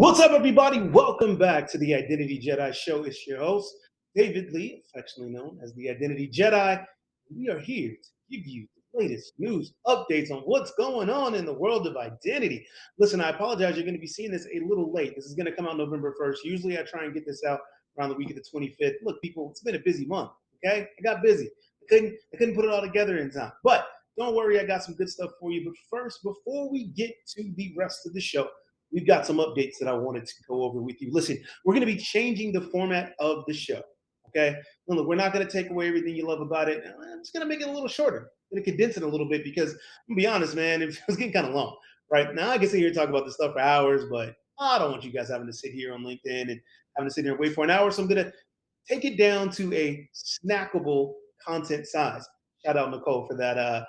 What's up, everybody? Welcome back to the Identity Jedi Show. It's your host, David Lee, affectionately known as the Identity Jedi. We are here to give you the latest news, updates on what's going on in the world of identity. Listen, I apologize. You're going to be seeing this a little late. This is going to come out November 1st. Usually I try and get this out around the week of the 25th. Look, people, it's been a busy month, okay? I got busy. I couldn't put it all together in time. But don't worry, I got some good stuff for you. But first, before we get to the rest of the show, we've got some updates that I wanted to go over with you. Listen, we're going to be changing the format of the show. Okay. Well, look, we're not going to take away everything you love about it. I'm just going to make it a little shorter. I'm going to condense it a little bit because, I'm going to be honest, man, it was getting kind of long. Right now, I can sit here and talk about this stuff for hours, but I don't want you guys having to sit here on LinkedIn and having to sit here and wait for an hour. So I'm going to take it down to a snackable content size. Shout out Nicole for that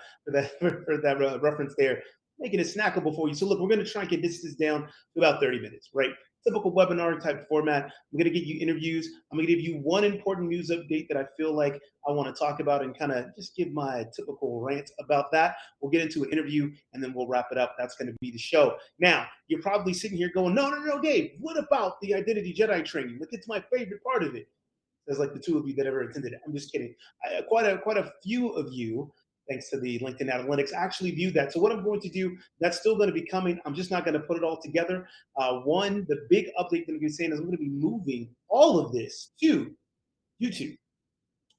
reference there, making it snackable for you. So look, we're going to try and get this down to about 30 minutes, right? Typical webinar type format. I'm going to get you interviews. I'm going to give you one important news update that I feel like I want to talk about and kind of just give my typical rant about that. We'll get into an interview and then we'll wrap it up. That's going to be the show. Now, you're probably sitting here going, no, Dave, what about the Identity Jedi training? Look, it's my favorite part of it. There's like the two of you that ever attended it. I'm just kidding. Quite a few of you, thanks to the LinkedIn analytics, actually viewed that. So what I'm going to do, that's still going to be coming. I'm just not going to put it all together. The big update that I'm going to be saying is I'm going to be moving all of this to YouTube.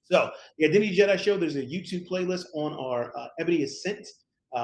So the Identity Jedi Show, there's a YouTube playlist on our Ebony Ascent,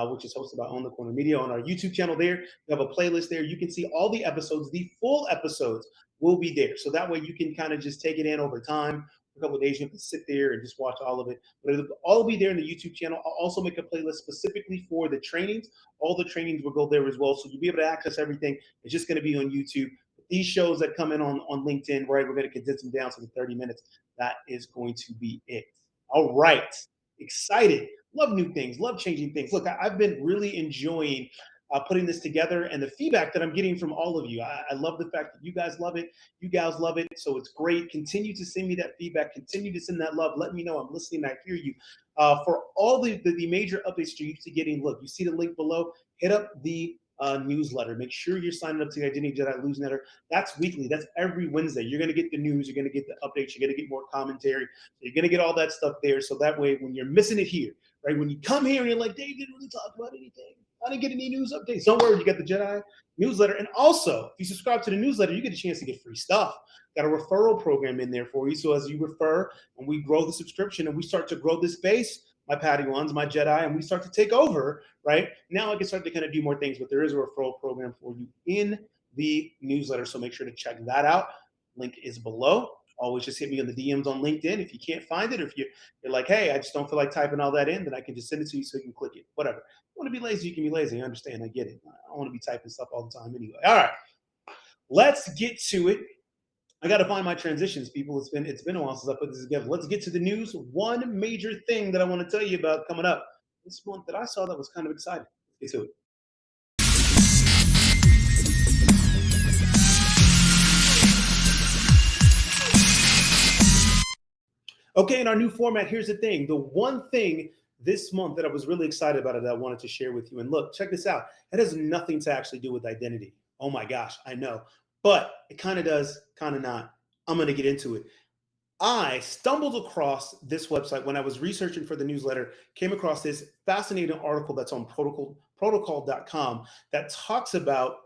which is hosted by On the Corner Media on our YouTube channel there. We have a playlist there. You can see all the episodes. The full episodes will be there. So that way you can kind of just take it in over time. For a couple of days, you have to sit there and just watch all of it. But it'll all be there in the YouTube channel. I'll also make a playlist specifically for the trainings. All the trainings will go there as well. So you'll be able to access everything. It's just going to be on YouTube. These shows that come in on LinkedIn, right, we're going to condense them down to the 30 minutes. That is going to be it. All right. Excited. Love new things. Love changing things. Look, I've been really enjoying putting this together and the feedback that I'm getting from all of you. I love the fact that you guys love it. You guys love it. So it's great. Continue to send me that feedback. Continue to send that love. Let me know I'm listening. I hear you. For all the major updates you're used to getting, look, you see the link below. Hit up the newsletter. Make sure you're signing up to the Identity Jedi newsletter. That's weekly. That's every Wednesday. You're going to get the news. You're going to get the updates. You're going to get more commentary. You're going to get all that stuff there. So that way, when you're missing it here, right, when you come here and you're like, Dave didn't really talk about anything. I didn't get any news updates. Don't worry. You got the Jedi newsletter. And also, if you subscribe to the newsletter, you get a chance to get free stuff. Got a referral program in there for you. So as you refer and we grow the subscription and we start to grow this base, my Padawans, my Jedi, and we start to take over, right? Now I can start to kind of do more things, but there is a referral program for you in the newsletter. So make sure to check that out. Link is below. Always just hit me on the DMs on LinkedIn. If you can't find it, or if you're like, hey, I just don't feel like typing all that in, then I can just send it to you so you can click it. Whatever. If you want to be lazy, you can be lazy. I understand. I get it. I don't want to be typing stuff all the time anyway. All right. Let's get to it. I got to find my transitions, people. It's been a while since I put this together. Let's get to the news. One major thing that I want to tell you about coming up this month that I saw that was kind of exciting. Let's get to it. Okay, in our new format, here's the thing. The one thing this month that I was really excited about that I wanted to share with you. And look, check this out. It has nothing to actually do with identity. Oh my gosh, I know. But it kind of does, kind of not. I'm going to get into it. I stumbled across this website when I was researching for the newsletter, came across this fascinating article that's on protocol.com that talks about,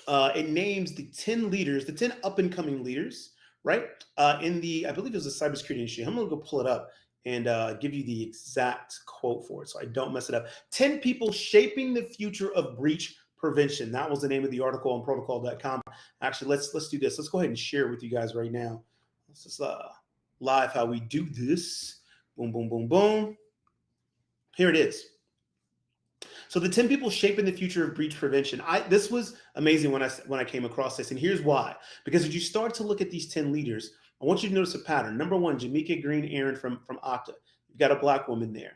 it names the 10 leaders, the 10 up and coming leaders, right? I believe it was a cybersecurity industry. I'm going to go pull it up and give you the exact quote for it so I don't mess it up. 10 people shaping the future of breach prevention. That was the name of the article on protocol.com. Actually, let's do this. Let's go ahead and share it with you guys right now. This is live how we do this. Boom, boom, boom, boom. Here it is. So the 10 people shaping the future of breach prevention. This was amazing when I came across this, and here's why. Because as you start to look at these 10 leaders, I want you to notice a pattern. Number one, Jamaica Green Aaron from Okta. You've got a Black woman there.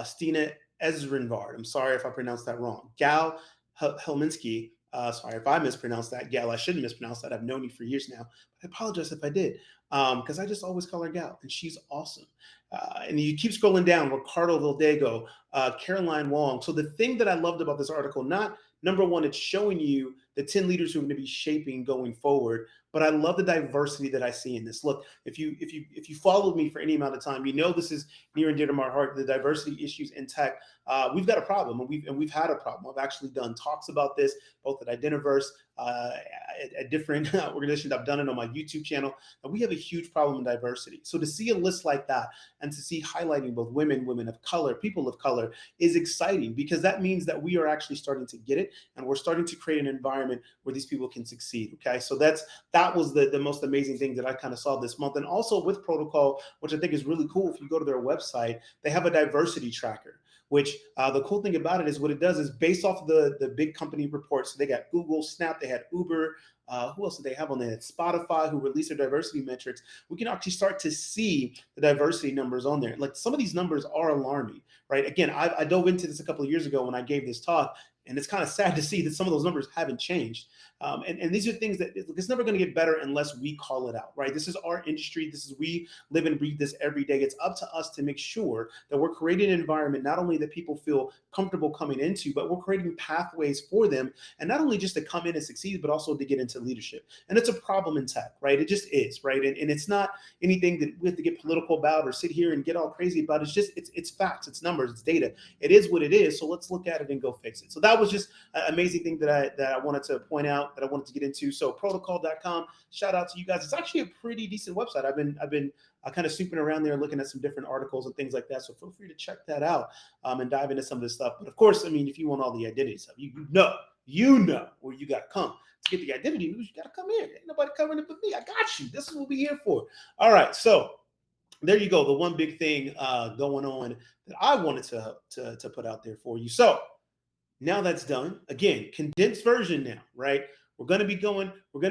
Stina Ezrinvard. I'm sorry if I pronounced that wrong. Gal Helminski. Sorry if I mispronounced that. Gal, I shouldn't mispronounce that. I've known you for years now. But I apologize if I did, because I just always call her Gal, and she's awesome. And you keep scrolling down, Ricardo Vildego, Caroline Wong. So the thing that I loved about this article, not Number one, it's showing you the 10 leaders who are going to be shaping going forward. But I love the diversity that I see in this. Look, if you followed me for any amount of time, you know this is near and dear to my heart. The diversity issues in tech, we've got a problem, and we've had a problem. I've actually done talks about this both at Identiverse, at different organizations. I've done it on my YouTube channel, and we have a huge problem in diversity. So to see a list like that and to see highlighting both women, women of color, people of color is exciting, because that means that we are actually starting to get it, and we're starting to create an environment where these people can succeed. Okay, so that was the most amazing thing that I kind of saw this month. And also with Protocol, which I think is really cool, if you go to their website, they have a diversity tracker, which the cool thing about it is what it does is based off of the big company reports. So they got Google, Snap, they had Uber. Who else did they have on there? Spotify, who released their diversity metrics. We can actually start to see the diversity numbers on there. Like, some of these numbers are alarming, right? Again, I dove into this a couple of years ago when I gave this talk, and it's kind of sad to see that some of those numbers haven't changed. And these are things that it's never going to get better unless we call it out, right? This is our industry. We live and breathe this every day. It's up to us to make sure that we're creating an environment not only that people feel comfortable coming into, but we're creating pathways for them, and not only just to come in and succeed, but also to get into leadership. And it's a problem in tech, right? It just is, right? And it's not anything that we have to get political about or sit here and get all crazy about. It's facts, it's numbers, it's data. It is what it is. So let's look at it and go fix it. So that was just an amazing thing that I wanted to point out, that I wanted to get into. So protocol.com, shout out to you guys. It's actually a pretty decent website. I've been kind of snooping around there, looking at some different articles and things like that. So feel free to check that out, and dive into some of this stuff. But of course, I mean, if you want all the identity stuff, you know where you got to come to get the identity news. You got to come here. Ain't nobody covering it but me. I got you. This is what we're here for. All right. So there you go. The one big thing going on that I wanted to put out there for you. So now that's done. Again, condensed version now, right? We're going to be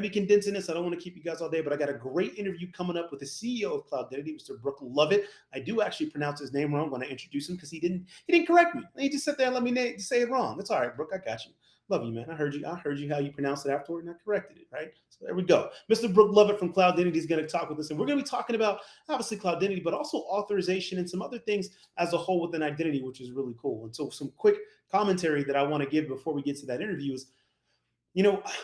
condensing this. I don't want to keep you guys all day, but I got a great interview coming up with the CEO of Cloudetntiy, Mr. Brook Lovatt. I do actually pronounce his name wrong when I introduce him, because he didn't correct me. He just sat there and let me say it wrong. That's all right, Brook. I got you. Love you, man. I heard you how you pronounce it afterward, and I corrected it, right? So there we go. Mr. Brook Lovatt from Cloudetntiy is going to talk with us, and we're going to be talking about obviously Cloudetntiy, but also authorization and some other things as a whole within identity, which is really cool. And so some quick commentary that I want to give before we get to that interview is,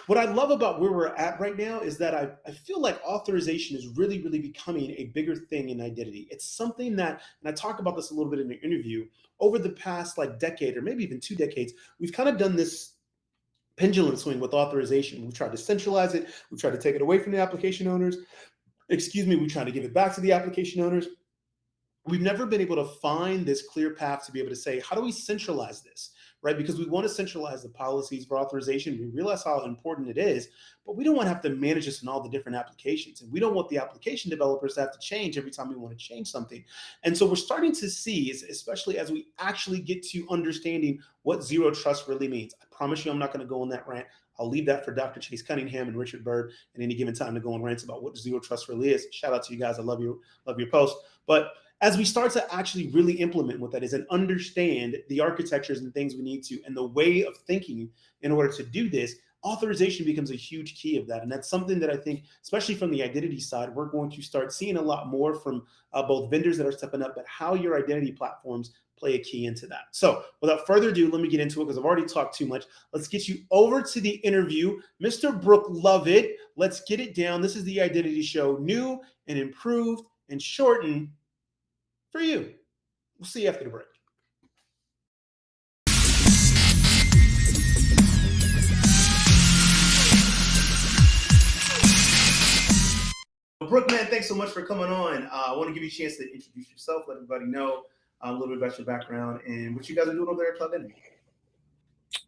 what I love about where we're at right now is that I feel like authorization is really, really becoming a bigger thing in identity. It's something that, and I talk about this a little bit in the interview, over the past like decade or maybe even 2 decades, we've kind of done this pendulum swing with authorization. We tried to centralize it. We tried to take it away from the application owners. We tried to give it back to the application owners. We've never been able to find this clear path to be able to say, how do we centralize this, right? Because we want to centralize the policies for authorization. We realize how important it is, but we don't want to have to manage this in all the different applications. And we don't want the application developers to have to change every time we want to change something. And so we're starting to see, especially as we actually get to understanding what zero trust really means. I promise you, I'm not going to go on that rant. I'll leave that for Dr. Chase Cunningham and Richard Byrd at any given time to go on rants about what zero trust really is. Shout out to you guys. I love your post. But as we start to actually really implement what that is and understand the architectures and things we need to and the way of thinking in order to do this, authorization becomes a huge key of that. And that's something that I think, especially from the identity side, we're going to start seeing a lot more from both vendors that are stepping up, but how your identity platforms play a key into that. So without further ado, let me get into it, because I've already talked too much. Let's get you over to the interview. Mr. Brook Lovatt, let's get it down. This is the Identity Show, new and improved and shortened for you. We'll see you after the break. Brook, man, thanks so much for coming on. I want to give you a chance to introduce yourself, let everybody know a little bit about your background and what you guys are doing over there at Cloudetntiy.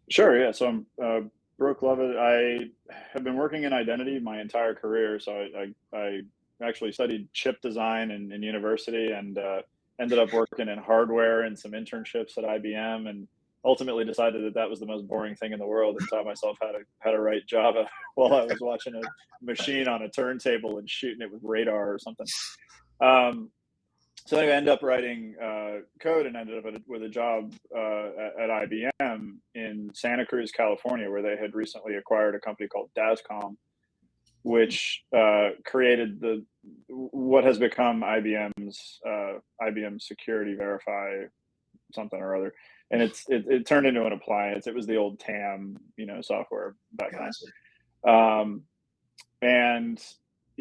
Sure, yeah. So I'm Brook Lovatt. I have been working in identity my entire career. So I actually studied chip design in university, and ended up working in hardware and some internships at IBM, and ultimately decided that was the most boring thing in the world, and taught myself how to write Java while I was watching a machine on a turntable and shooting it with radar or something. So anyway, I ended up writing code and ended up with a job at IBM in Santa Cruz, California, where they had recently acquired a company called DASCOM, which created what has become IBM's IBM Security Verify something or other. and it turned into an appliance. It was the old TAM, software back then. Gotcha. And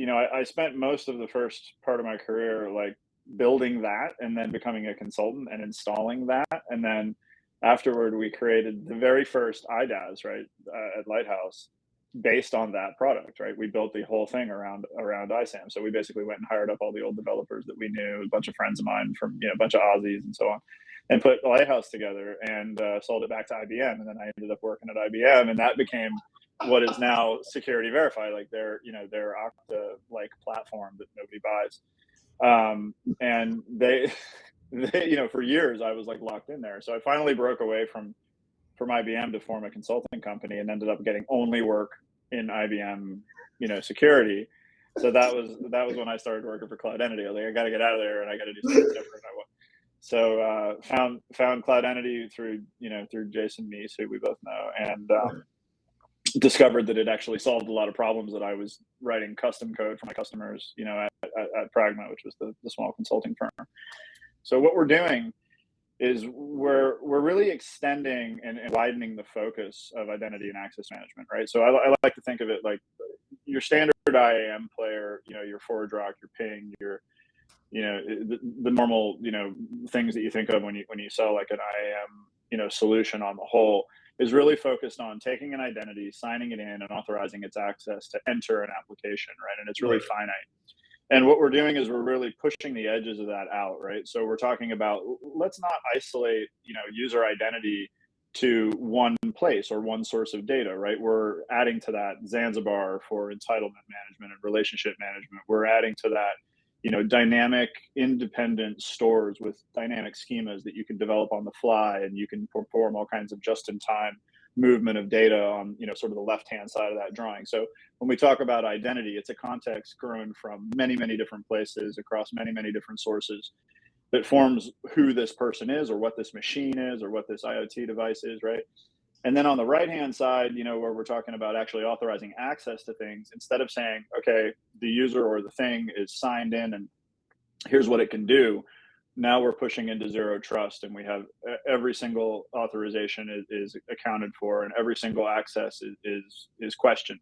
I spent most of the first part of my career like building that, and then becoming a consultant and installing that, and then afterward we created the very first IDaaS, right, at Lighthouse, based on that product, right? We built the whole thing around ISAM. So we basically went and hired up all the old developers that we knew, a bunch of friends of mine from a bunch of Aussies and so on, and put Lighthouse together, and sold it back to IBM. And then I ended up working at IBM, and that became what is now Security Verify, like their Okta like platform that nobody buys. And they for years I was like locked in there. So I finally broke away from IBM to form a consulting company, and ended up getting only work in IBM, security. So that was when I started working for Cloudetntiy. I was like, I got to get out of there, and I got to do something different. So found Cloudetntiy through Jason Meese, who we both know, and discovered that it actually solved a lot of problems that I was writing custom code for my customers, at Pragma, which was the small consulting firm. So what we're doing is we're really extending and widening the focus of identity and access management, right? So I like to think of it like your standard IAM player, your ForgeRock, your Ping, your the normal things that you think of when you sell like an IAM solution on the whole, is really focused on taking an identity, signing it in, and authorizing its access to enter an application, right? And it's really finite. And what we're doing is we're really pushing the edges of that out, right? So we're talking about, let's not isolate, user identity to one place or one source of data, right? We're adding to that Zanzibar for entitlement management and relationship management. We're adding to that, dynamic independent stores with dynamic schemas that you can develop on the fly, and you can perform all kinds of just-in-time movement of data on, sort of the left-hand side of that drawing. So when we talk about identity, it's a context grown from many, many different places across many, many different sources that forms who this person is, or what this machine is, or what this IoT device is, right? And then on the right-hand side, where we're talking about actually authorizing access to things, instead of saying, okay, the user or the thing is signed in and here's what it can do, now we're pushing into zero trust, and we have every single authorization is accounted for, and every single access is questioned.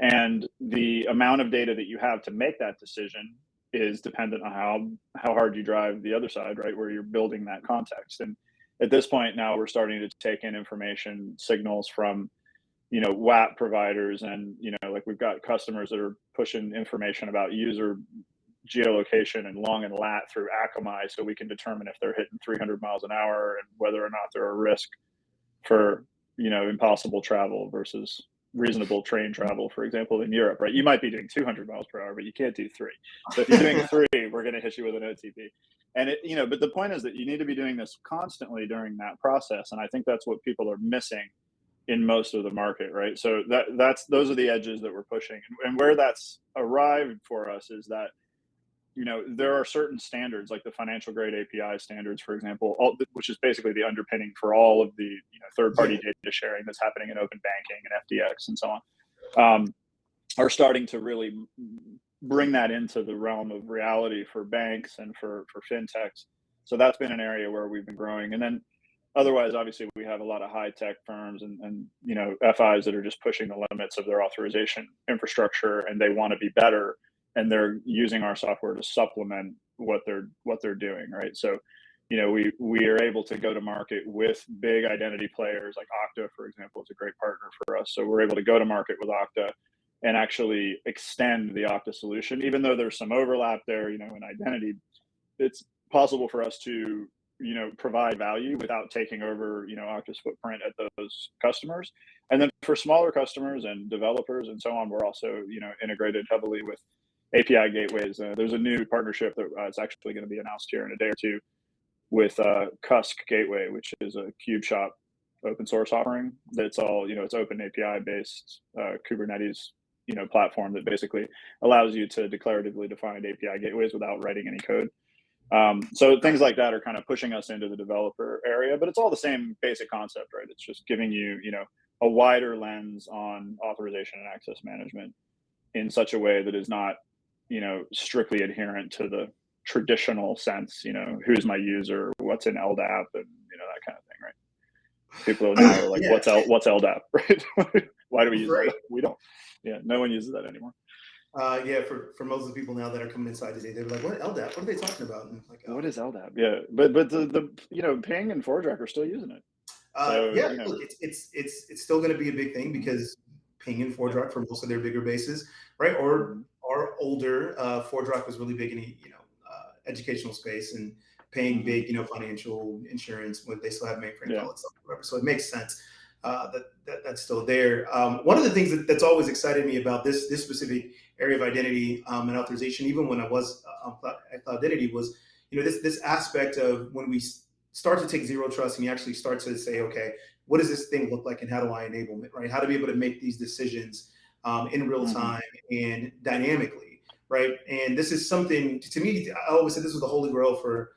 And the amount of data that you have to make that decision is dependent on how hard you drive the other side, right, where you're building that context. And at this point now, we're starting to take in information signals from WAP providers, and like we've got customers that are pushing information about user geolocation and long and lat through Akamai, so we can determine if they're hitting 300 miles an hour and whether or not they're a risk for impossible travel versus reasonable train travel, for example, in Europe, right? You might be doing 200 miles per hour, but you can't do 3. So if you're doing 3, we're going to hit you with an OTP. And but the point is that you need to be doing this constantly during that process, and I think that's what people are missing in most of the market, right? So those are the edges that we're pushing, and where that's arrived for us is that there are certain standards, like the financial grade API standards, for example, which is basically the underpinning for all of the third-party data sharing that's happening in open banking and FDX and so on, are starting to really bring that into the realm of reality for banks and for fintechs. So that's been an area where we've been growing. And then otherwise, obviously, we have a lot of high-tech firms and FIs that are just pushing the limits of their authorization infrastructure, and they want to be better, and they're using our software to supplement what they're doing, right? So, we are able to go to market with big identity players like Okta, for example, is a great partner for us. So we're able to go to market with Okta and actually extend the Okta solution, even though there's some overlap there, in identity. It's possible for us to, provide value without taking over, Okta's footprint at those customers. And then for smaller customers and developers and so on, we're also, integrated heavily with API gateways. There's a new partnership that is actually going to be announced here in a day or two with Cusk Gateway, which is a Cube Shop open source offering that's all, it's open API based Kubernetes, platform that basically allows you to declaratively define API gateways without writing any code. So things like that are kind of pushing us into the developer area, but it's all the same basic concept, right? It's just giving you, a wider lens on authorization and access management in such a way that is not, strictly adherent to the traditional sense, who's my user, what's in LDAP, and, that kind of thing, right? People now are like, Yeah. what's LDAP, right? Why do we use Right. LDAP? We don't. Yeah, no one uses that anymore. Yeah, for most of the people now that are coming inside today, they're like, "What LDAP? What are they talking about?" And like, What is LDAP? Yeah, but the ping and ForgeRock are still using it. So yeah, look, it's still going to be a big thing because Ping and yeah. ForgeRock for most of their bigger bases, right? Or Mhm. older, ForgeRock was really big in the educational space, and Ping Mhm. big, financial insurance when they still have mainframe Yeah. call stuff, whatever. So it makes sense that's still there. One of the things that's always excited me about this specific area of identity and authorization, even when I was at Cloudetntiy, was this aspect of when we start to take zero trust and you actually start to say, okay, what does this thing look like and how do I enable it, right? How to be able to make these decisions in real Mhm. time and dynamically, right? And this is something to me. I always said this was the holy grail for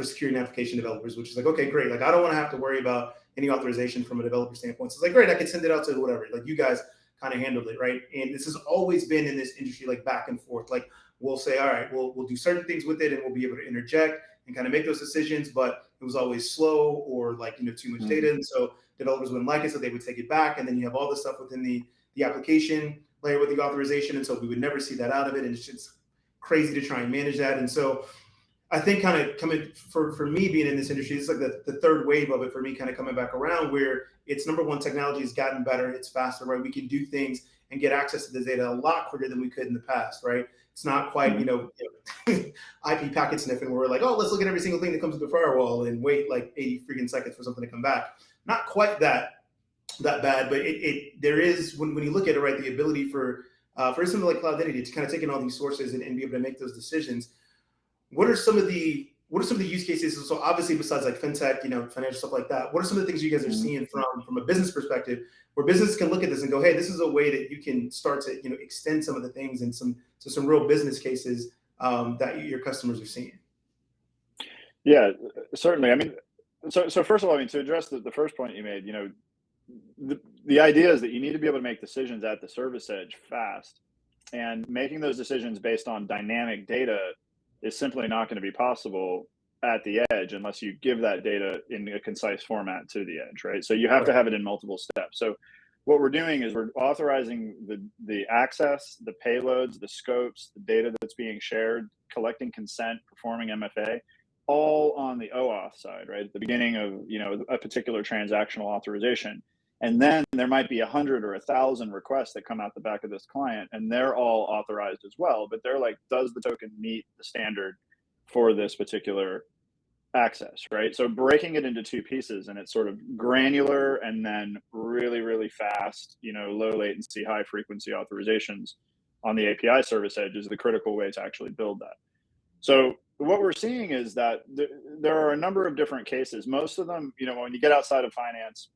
security and application developers, which is like, okay, great. Like I don't want to have to worry about any authorization from a developer standpoint. So it's like, great, I can send it out to whatever. Like you guys kind of handled it, right? And this has always been in this industry, like back and forth. Like we'll say, all right, we'll do certain things with it and we'll be able to interject and kind of make those decisions, but it was always slow or like too much Mhm. data, and so developers wouldn't like it, so they would take it back, and then you have all the stuff within the application layer with the authorization, and so we would never see that out of it, and it's just crazy to try and manage that, and so I think kind of coming for me being in this industry, it's like the third wave of it for me kind of coming back around where it's number one, technology has gotten better, it's faster, right? We can do things and get access to the data a lot quicker than we could in the past, right? It's not quite, Mhm. IP packet sniffing where we're like, oh, let's look at every single thing that comes to the firewall and wait like 80 freaking seconds for something to come back. Not quite that bad, but there is when you look at it, right, the ability for something like Cloudetntiy to kind of take in all these sources and be able to make those decisions. What are some of the use cases? So obviously, besides like fintech, financial stuff like that, what are some of the things you guys are Mhm. seeing from a business perspective, where business can look at this and go, "Hey, this is a way that you can start to extend some of the things and some real business cases that your customers are seeing." Yeah, certainly. I mean, so first of all, I mean, to address the first point you made, the idea is that you need to be able to make decisions at the service edge fast, and making those decisions based on dynamic data is simply not going to be possible at the edge unless you give that data in a concise format to the edge, right? So you have to Correct. have it in multiple steps. So what we're doing is we're authorizing the access, the payloads, the scopes, the data that's being shared, collecting consent, performing MFA, all on the OAuth side, right? At the beginning of a particular transactional authorization. And then there might be 100 or 1,000 requests that come out the back of this client, and they're all authorized as well. But they're like, does the token meet the standard for this particular access, right? So breaking it into two pieces, and it's sort of granular and then really, really fast, low latency, high frequency authorizations on the API service edge is the critical way to actually build that. So what we're seeing is that there are a number of different cases. Most of them, when you get outside of finance,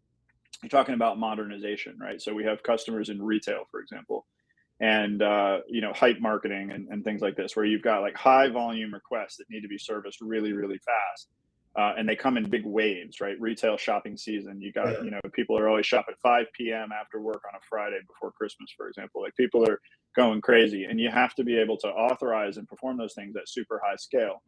you're talking about modernization, right? So we have customers in retail, for example, and hype marketing and things like this, where you've got like high volume requests that need to be serviced really, really fast. And they come in big waves, right? Retail shopping season. You got, Yeah. people are always shopping 5 p.m. after work on a Friday before Christmas, for example. Like people are going crazy, and you have to be able to authorize and perform those things at super high scale.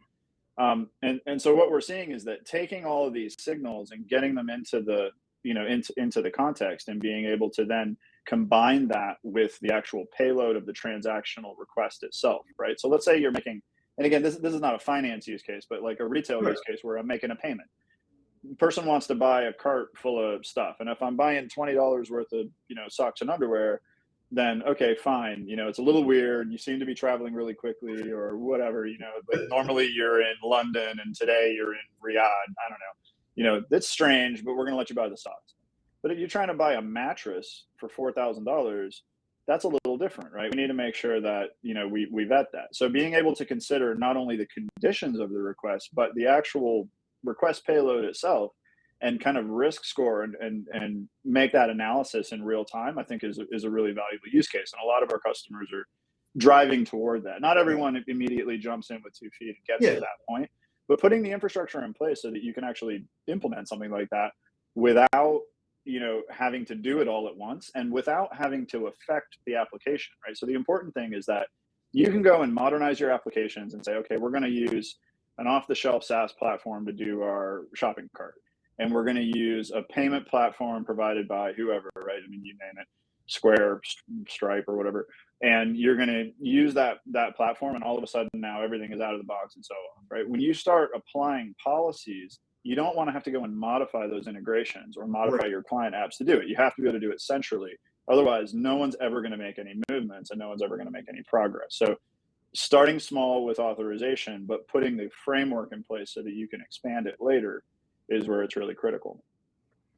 And so what we're seeing is that taking all of these signals and getting them into the into the context, and being able to then combine that with the actual payload of the transactional request itself, right? So let's say you're making, and again, this is not a finance use case, but like a retail Right. use case where I'm making a payment. The person wants to buy a cart full of stuff, and if I'm buying $20 worth of socks and underwear, then okay, fine. It's a little weird. You seem to be traveling really quickly or whatever, but normally you're in London and today you're in Riyadh. I don't know. That's strange, but we're going to let you buy the socks. But if you're trying to buy a mattress for $4,000, that's a little different, right? We need to make sure that, we vet that. So being able to consider not only the conditions of the request, but the actual request payload itself, and kind of risk score and make that analysis in real time, I think is a really valuable use case. And a lot of our customers are driving toward that. Not everyone immediately jumps in with 2 feet and gets to Yeah. that point, but putting the infrastructure in place so that you can actually implement something like that without having to do it all at once, and without having to affect the application, right? So the important thing is that you can go and modernize your applications and say, okay, we're going to use an off-the-shelf SaaS platform to do our shopping cart. and we're going to use a payment platform provided by whoever, right? I mean, you name it, Square, Stripe, or whatever. And you're going to use that platform, and all of a sudden now everything is out of the box and so on, right? When you start applying policies, you don't want to have to go and modify those integrations or modify your client apps to do it. You have to be able to do it centrally. Otherwise, no one's ever going to make any movements and no one's ever going to make any progress. So starting small with authorization, but putting the framework in place so that you can expand it later is where it's really critical.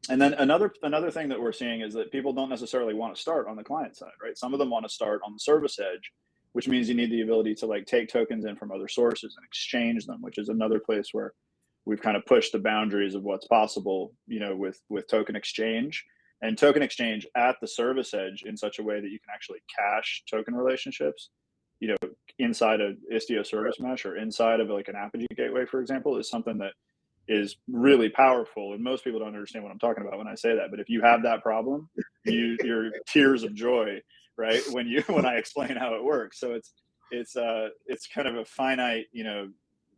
And then another thing that we're seeing is that people don't necessarily want to start on the client side, right? Some of them want to start on the service edge, which means you need the ability to like take tokens in from other sources and exchange them, which is another place where we've kind of pushed the boundaries of what's possible, you know, with token exchange and token exchange at the service edge in such a way that you can actually cache token relationships, you know, inside of Istio service mesh or inside of like an Apogee gateway, for example, is something that is really powerful. And most people don't understand what I'm talking about when I say that. But if you have that problem, you're tears of joy, right? When I explain how it works. So it's kind of a finite, you know,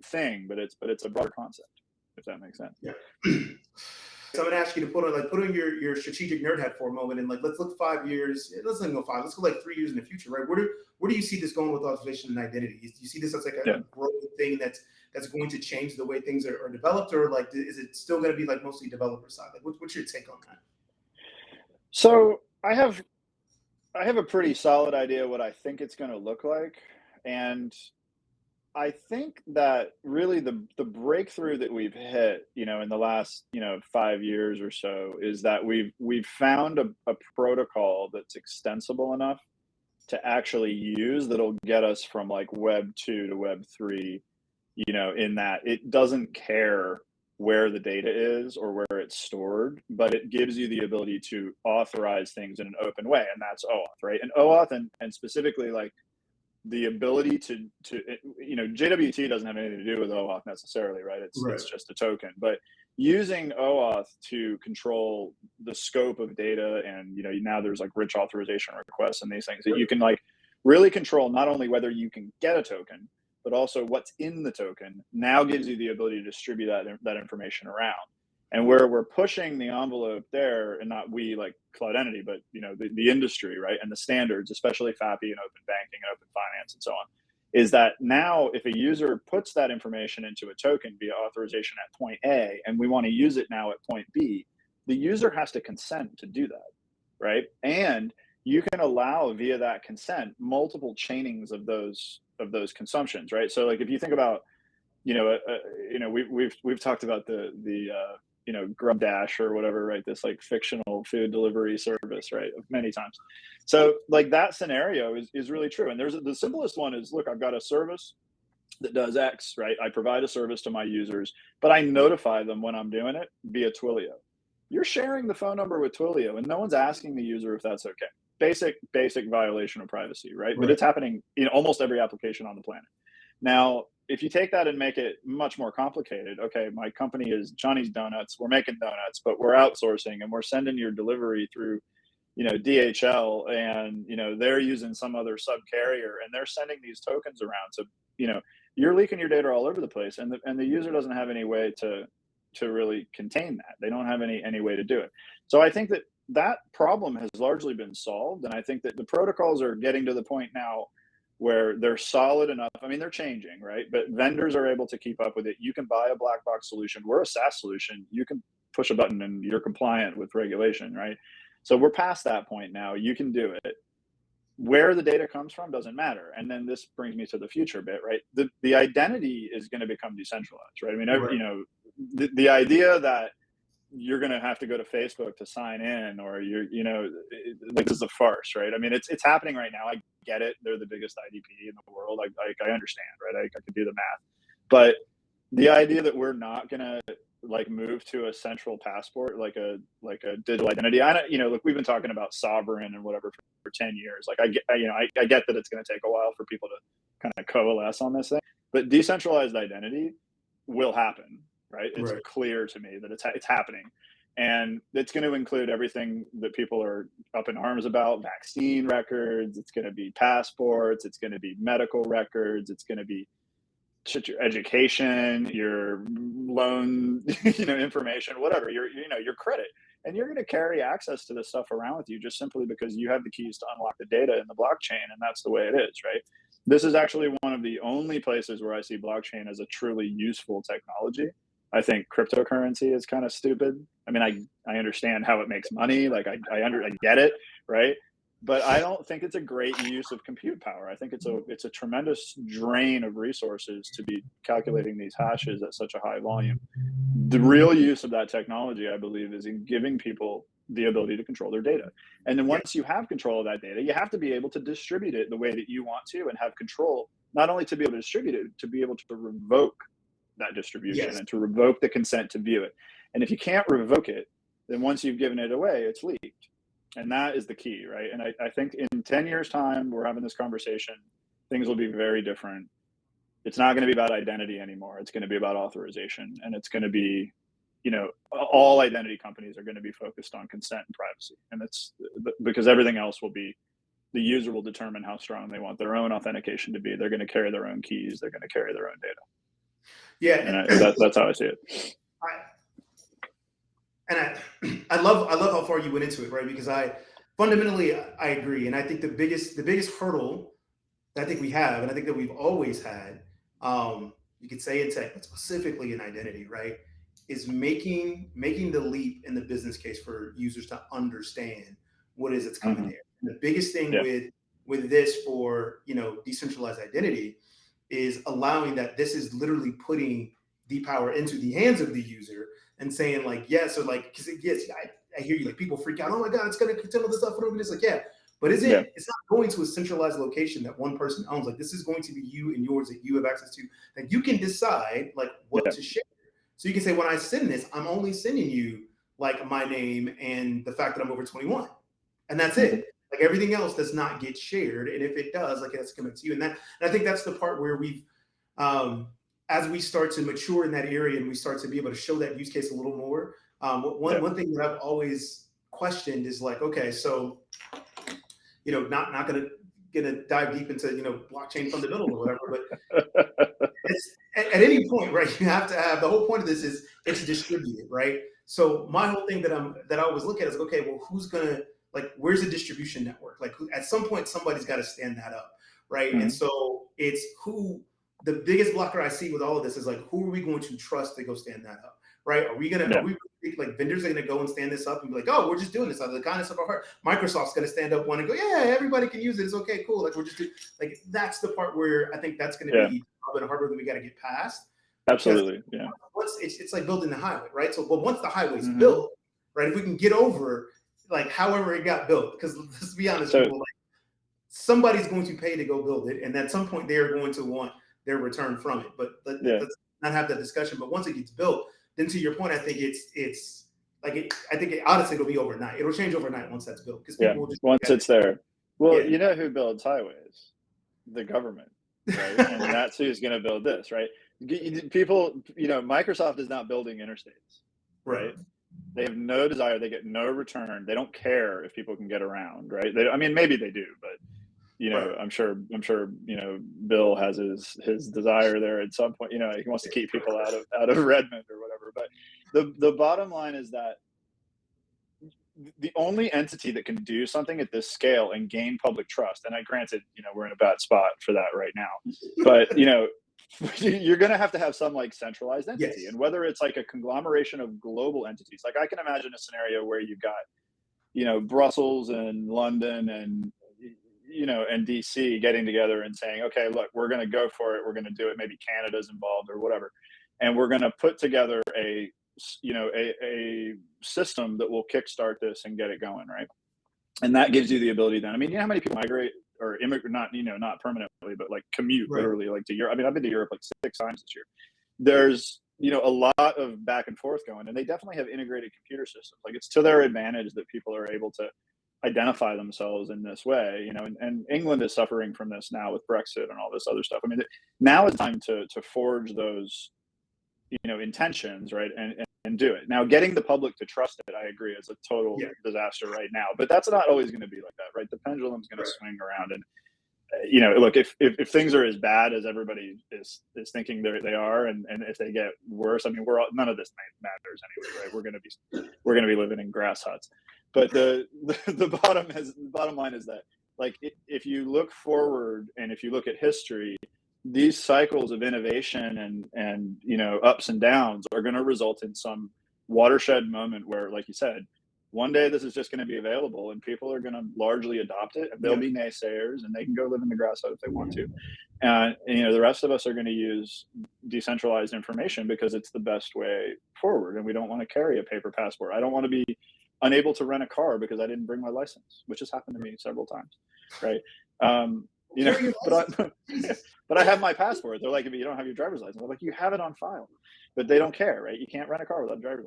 thing, but it's a broader concept, if that makes sense. Yeah. So I'm gonna ask you to put on your strategic nerd hat for a moment, and like let's look 5 years. Let's not go 5. Let's go like 3 years in the future, right? Where do you see this going with authorization and identity? Do you see this as like a growth thing that's going to change the way things are developed, or like is it still going to be like mostly developer side? Like what's your take on that? So I have a pretty solid idea what I think it's going to look like, and I think that really the breakthrough that we've hit, you know, in the last, you know, 5 years or so is that we've found a protocol that's extensible enough to actually use that'll get us from like Web 2 to Web 3, you know, in that it doesn't care where the data is or where it's stored, but it gives you the ability to authorize things in an open way, and that's OAuth, right? And OAuth and specifically like the ability to you know, JWT doesn't have anything to do with OAuth necessarily, right? It's just a token, but using OAuth to control the scope of data, and you know, now there's like rich authorization requests and these things that you can like really control not only whether you can get a token, but also what's in the token, now gives you the ability to distribute that information around. And where we're pushing the envelope there, and not we like Cloudentity, but you know, the industry, right, and the standards, especially FAPI and open banking and open finance and so on, is that now if a user puts that information into a token via authorization at point A, and we want to use it now at point B, the user has to consent to do that, right? And you can allow via that consent multiple chainings of those consumptions, right? So like if you think about, you know, we've talked about the you know, Grub Dash or whatever, right? This like fictional food delivery service, right? Many times. So like that scenario is really true. And the simplest one is, look, I've got a service that does X, right? I provide a service to my users, but I notify them when I'm doing it via Twilio. You're sharing the phone number with Twilio, and no one's asking the user if that's okay. Basic violation of privacy, right? But it's happening in almost every application on the planet. Now, if you take that and make it much more complicated, okay, my company is Johnny's Donuts. We're making donuts, but we're outsourcing, and we're sending your delivery through, you know, DHL, and you know, they're using some other sub carrier, and they're sending these tokens around. So, you know, you're leaking your data all over the place, and the user doesn't have any way to really contain that. They don't have any way to do it. So I think that problem has largely been solved, and I think that the protocols are getting to the point now where they're solid enough. I mean, they're changing, right? But vendors are able to keep up with it. You can buy a black box solution. We're a SaaS solution. You can push a button and you're compliant with regulation, right? So we're past that point now. You can do it. Where the data comes from doesn't matter. And then this brings me to the future bit, right? The identity is going to become decentralized, right? I mean, you know, the idea that you're going to have to go to Facebook to sign in, or you know, like this is a farce, right? I mean, it's happening right now. I get it. They're the biggest IDP in the world. I understand, right? I can do the math, but the idea that we're not going to like move to a central passport, like a digital identity. You know, look, we've been talking about sovereign and whatever for 10 years. Like I get that it's going to take a while for people to kind of coalesce on this thing, but decentralized identity will happen. Right? It's clear to me that it's happening, and it's going to include everything that people are up in arms about: vaccine records. It's going to be passports. It's going to be medical records. It's going to be your education, your loan, information, whatever, your credit. And you're going to carry access to this stuff around with you just simply because you have the keys to unlock the data in the blockchain. And that's the way it is, right? This is actually one of the only places where I see blockchain as a truly useful technology. I think cryptocurrency is kind of stupid. I mean, I understand how it makes money. Like I get it, right? But I don't think it's a great use of compute power. I think it's a tremendous drain of resources to be calculating these hashes at such a high volume. The real use of that technology, I believe, is in giving people the ability to control their data. And then once you have control of that data, you have to be able to distribute it the way that you want to and have control, not only to be able to distribute it, to be able to revoke that distribution and to revoke the consent to view it. And if you can't revoke it, then once you've given it away, it's leaked. And that is the key, right? And I think in 10 years' time, we're having this conversation, things will be very different. It's not going to be about identity anymore. It's going to be about authorization. And it's going to be, all identity companies are going to be focused on consent and privacy. And it's because everything else will be, the user will determine how strong they want their own authentication to be. They're going to carry their own keys. They're going to carry their own data. Yeah. And that's how I see it. I love how far you went into it, right? Because I agree, and I think the biggest hurdle that I think we have, and I think that we've always had, you could say in tech, but specifically in identity, right, is making the leap in the business case for users to understand what it is that's coming there. And the biggest thing with this for decentralized identity is allowing that this is literally putting the power into the hands of the user. And saying like, so like, because I hear you, like people freak out. Oh my God, it's going to contain all this stuff. And it's like, but it's not going to a centralized location that one person owns. Like this is going to be you and yours that you have access to, that you can decide like what to share. So you can say, when I send this, I'm only sending you like my name and the fact that I'm over 21, and that's it. Like everything else does not get shared. And if it does, like it's coming to you. And I think that's the part where we've, as we start to mature in that area and we start to be able to show that use case a little more, one thing that I've always questioned is like, okay, so, not gonna dive deep into, blockchain fundamentals or whatever, but it's, at any point, right, you have to have, the whole point of this is it's distributed, right? So my whole thing that I always look at is, okay, well, who's gonna, like, where's the distribution network? Like at some point, somebody's got to stand that up, right? And so it's the biggest blocker I see with all of this is like, who are we going to trust to go stand that up, right? Are we like vendors are going to go and stand this up and be like, oh, we're just doing this out of the kindness of our heart. Microsoft's going to stand up one and go, yeah, everybody can use it. It's okay, cool. Like we're just like, that's the part where I think that's going to be a hurdle that we got to get past. Absolutely, yeah. Once it's like building the highway, right? So, but once the highway's built, right? If we can get over like however it got built, because let's be honest, people, like somebody's going to pay to go build it, and at some point they are going to want their return from it. But let's not have that discussion. But once it gets built, then to your point, I think it's like I think honestly it'll be overnight. It'll change overnight once that's built, because people will just once it's there. Well, you know who builds highways? The government, right? And that's who's going to build this, right? People, Microsoft is not building interstates, right? They have no desire. They get no return. They don't care if people can get around, right? Maybe they do, but I'm sure, Bill has his desire there at some point. He wants to keep people out of Redmond or whatever. But the bottom line is that the only entity that can do something at this scale and gain public trust, and granted, we're in a bad spot for that right now, but you're going to have some like centralized entity, and whether it's like a conglomeration of global entities, like I can imagine a scenario where you've got, Brussels and London and DC getting together and saying, okay, look, we're going to go for it. We're going to do it. Maybe Canada's involved or whatever. And we're going to put together a system that will kickstart this and get it going. Right. And that gives you the ability then, how many people migrate or immigrate, not permanently, but like commute literally like to Europe. I've been to Europe like 6 times this year. There's, a lot of back and forth going, and they definitely have integrated computer systems. Like it's to their advantage that people are able to identify themselves in this way, and England is suffering from this now with Brexit and all this other stuff. Now it's time to forge those, intentions, right, and do it. Now, getting the public to trust it, I agree, is a total disaster right now. But that's not always going to be like that, right? The pendulum's going to swing around, and look, if things are as bad as everybody is thinking they are, and if they get worse, I mean, none of this matters anyway, right? We're gonna be living in grass huts. But the bottom line is that, like, if you look forward and if you look at history, these cycles of innovation and ups and downs are going to result in some watershed moment where, like you said, one day this is just going to be available and people are going to largely adopt it, and there'll be naysayers and they can go live in the grass hut if they want to. And the rest of us are going to use decentralized information because it's the best way forward, and we don't want to carry a paper passport. I don't want to be unable to rent a car because I didn't bring my license, which has happened to me several times, right? But I have my passport. They're like, if you don't have your driver's license, I'm like, you have it on file. But they don't care, right? You can't rent a car without a driver's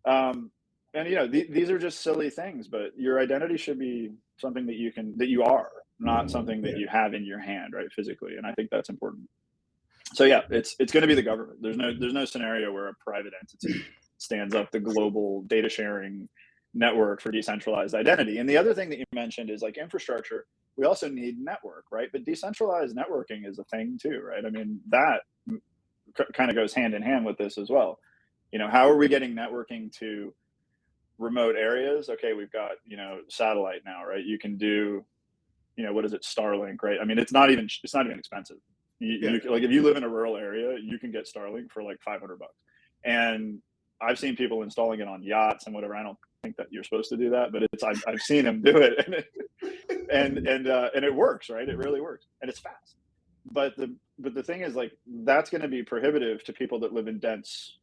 license. And these are just silly things, but your identity should be something that you are, not something that you have in your hand, right, physically. And I think that's important. So yeah, it's going to be the government. There's no scenario where a private entity stands up the global data sharing network for decentralized identity. And the other thing that you mentioned is, like, infrastructure. We also need network, right? But decentralized networking is a thing too, right? I mean, that kind of goes hand in hand with this as well. How are we getting networking to remote areas? Okay, we've got satellite now, right? You can do what is it, Starlink, right? I mean, it's not even expensive. Like, if you live in a rural area, you can get Starlink for like $500, and I've seen people installing it on yachts and whatever. I don't think that you're supposed to do that, but I've seen them do it, and it works, right? It really works, and it's fast. But the thing is, like, that's going to be prohibitive to people that live in dense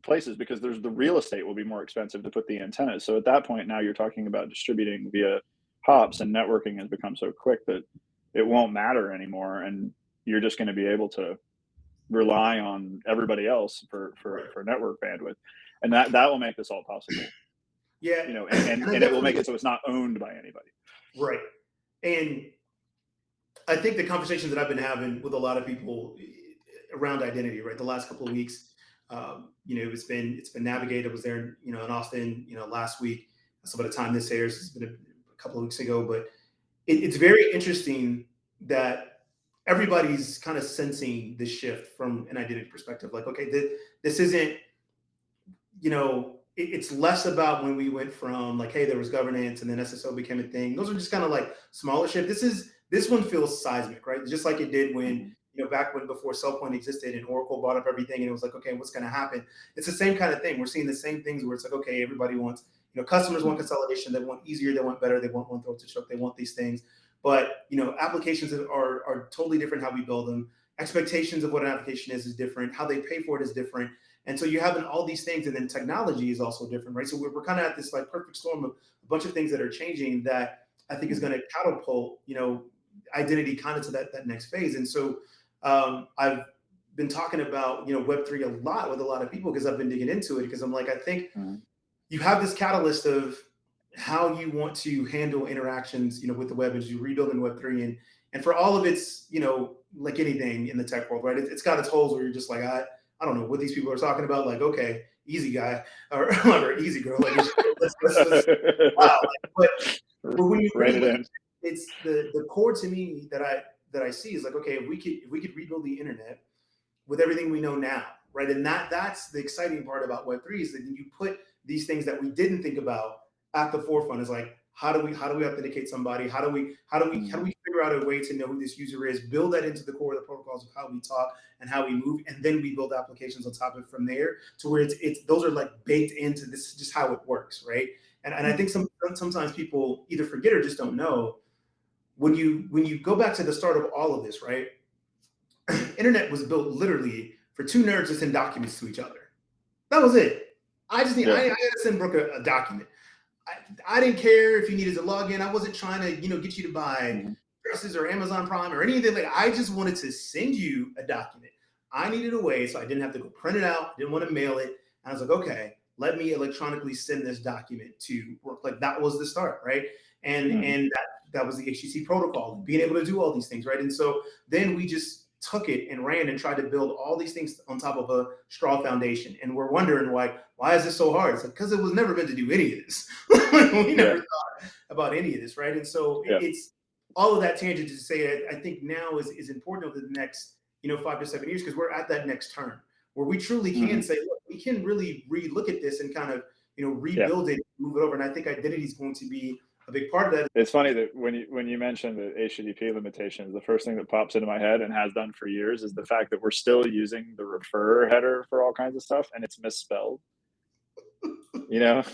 places, because the real estate will be more expensive to put the antennas. So at that point, now you're talking about distributing via hops, and networking has become so quick that it won't matter anymore, and you're just going to be able to rely on everybody else for network bandwidth, and that will make this all possible. Yeah, and it will make it so it's not owned by anybody. Right. And I think the conversations that I've been having with a lot of people around identity, right, the last couple of weeks, it's been navigated. I was there, in Austin, last week. So by the time this airs, it's been a couple of weeks ago. But it's very interesting that everybody's kind of sensing this shift from an identity perspective. Like, okay, this isn't, it's less about when we went from, like, hey, there was governance and then SSO became a thing. Those are just kind of like smaller shifts. This one feels seismic, right? Just like it did when, back when before SailPoint existed and Oracle brought up everything, and it was like, okay, what's going to happen? It's the same kind of thing. We're seeing the same things where it's like, okay, everybody wants, customers want consolidation. They want easier. They want better. They want one throat to choke. They want these things. But, applications are totally different how we build them. Expectations of what an application is different. How they pay for it is different. And so you're having all these things, and then technology is also different, right? So we're kind of at this like perfect storm of a bunch of things that are changing that I think is going to catapult, identity kind of to that next phase. And so I've been talking about, Web3 a lot with a lot of people because I've been digging into it, because I'm like, I think you have this catalyst of how you want to handle interactions, with the web as you rebuild in Web3, and for all of its, like anything in the tech world, right? It's got its holes where you're just like, I don't know what these people are talking about. Like, okay, easy guy or easy girl. Like, let's wow. But when you write it in, it's the core to me that I see is like, okay, if we could rebuild the internet with everything we know now, right? And that's the exciting part about Web3 is that you put these things that we didn't think about at the forefront. Is like, how do we authenticate somebody? How do we figure out a way to know who this user is? Build that into the core of the protocols of how we talk and how we move, and then we build applications on top of it from there to where it's those are like baked into this is just how it works, right? And I think sometimes people either forget or just don't know when you go back to the start of all of this, right? Internet was built literally for two nerds to send documents to each other. That was it. I had to send Brook a document. I didn't care if you needed to log in. I wasn't trying to, get you to buy dresses or Amazon Prime or anything. Like, I just wanted to send you a document. I needed a way so I didn't have to go print it out. Didn't want to mail it. And I was like, okay, let me electronically send this document to work. Like, that was the start, right? And that was the HTTP protocol, being able to do all these things, right? And so then we just took it and ran and tried to build all these things on top of a straw foundation. And we're wondering why is this so hard? It's like, because it was never meant to do any of this. We never thought about any of this, right? And so it's all of that tangent to say I think now is important over the next 5 to 7 years, because we're at that next turn where we truly can say, look, we can really relook at this and kind of rebuild it, move it over. And I think identity is going to be a big part of that. It's funny that when you mention the HTTP limitations, the first thing that pops into my head and has done for years is the fact that we're still using the refer header for all kinds of stuff, and it's misspelled. And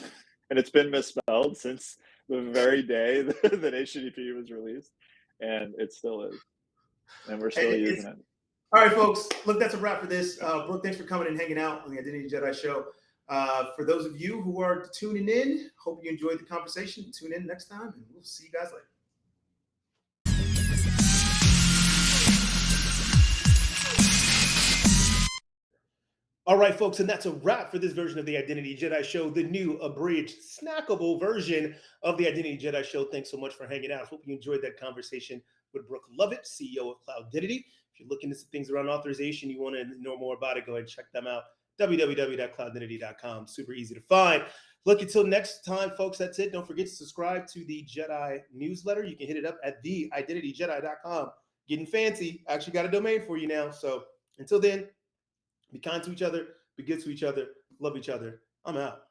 it's been misspelled since the very day that HTTP was released, and it still is, and we're still using it. All right, folks. Look, that's a wrap for this. Brook, thanks for coming and hanging out on the Identity Jedi Show. For those of you who are tuning in, hope you enjoyed the conversation. Tune in next time, and we'll see you guys later. All right, folks, and that's a wrap for this version of the Identity Jedi Show, the new abridged, snackable version of the Identity Jedi Show. Thanks so much for hanging out. Hope you enjoyed that conversation with Brook Lovatt, CEO of Cloudetntiy. If you're looking at some things around authorization, you want to know more about it, go ahead and check them out. www.cloudetntiy.com. Super easy to find. Look, until next time, folks, that's it. Don't forget to subscribe to the Jedi newsletter. You can hit it up at theidentitijedi.com. Getting fancy. I actually got a domain for you now. So until then, be kind to each other, be good to each other, love each other. I'm out.